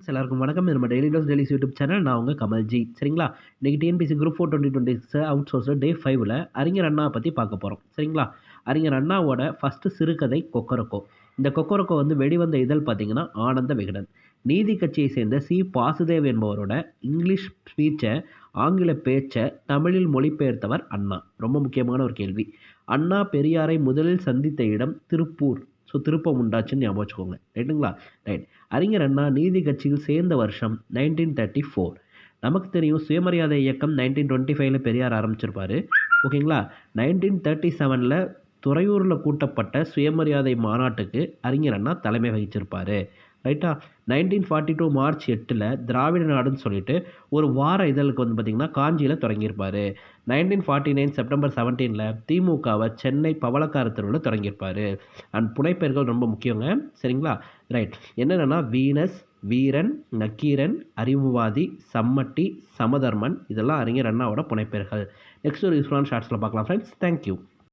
எல்லாருக்கும் வணக்கம். இது நம்ம daily dose dailies YouTube channel. நான் உங்க கமல்ஜி. சரிங்களா? இன்னைக்கு டிஎன்பிஎஸ்சி குரூப் 4 2026 அவுட் சோர்ஸ் டே 5ல அறிஞர் அண்ணா பத்தி பார்க்க போறோம். சரிங்களா? அறிஞர் அண்ணாவோட ஃபர்ஸ்ட் சிறுகதை கொக்கரக்கோ. இந்த கொக்கரக்கோ வெளிவந்த இதழ் பார்த்தீங்கன்னா ஆனந்த விகடன். நீதி கட்சியை சேர்ந்த சி பாசுதேவ் என்பவரோட இங்கிலீஷ் ஸ்பீச்சை ஆங்கில பேச்சை தமிழில் மொழிபெயர்த்தவர் அண்ணா. ரொம்ப முக்கியமான ஒரு கேள்வி. அண்ணா பெரியாரை முதலில் சந்தித்த இடம் திருப்பூர். ஸோ திருப்பம் உண்டாச்சுன்னு ஞாபகம் வச்சுக்கோங்க. ரைட்டுங்களா? ரைட். அறிஞர் அண்ணா நீதி கட்சியில் சேர்ந்த வருஷம் 1934. நமக்கு தெரியும் சுயமரியாதை இயக்கம் 1925ல் பெரியார் ஆரம்பிச்சிருப்பாரு. ஓகேங்களா? 1937ல் துறையூரில் கூட்டப்பட்ட சுயமரியாதை மாநாட்டுக்கு அறிஞர் அண்ணா தலைமை வகிச்சிருப்பாரு. ரைட்டா? 1942 மார்ச் 8ல் திராவிட நாடுன்னு சொல்லிட்டு ஒரு வார இதழுக்கு பார்த்திங்கன்னா காஞ்சியில் தொடங்கியிருப்பார். 1949 செப்டம்பர் 17ல் திமுகவை சென்னை பவளக்கார தெருவில் தொடங்கியிருப்பார். அண்ட் புனைப்பெயர்கள் ரொம்ப முக்கியங்க. சரிங்களா? ரைட். என்னென்னா வீனஸ், வீரன், நக்கீரன், அறிவுவாதி, சம்மட்டி, சமதர்மன் இதெல்லாம் அறிஞர் அண்ணாவோட புனைப்பெயர்கள். நெக்ஸ்ட் ஒரு யூஸ்ஃபுல்லான ஷார்ட்ஸில் பார்க்கலாம் ஃப்ரெண்ட்ஸ். தேங்க்யூ.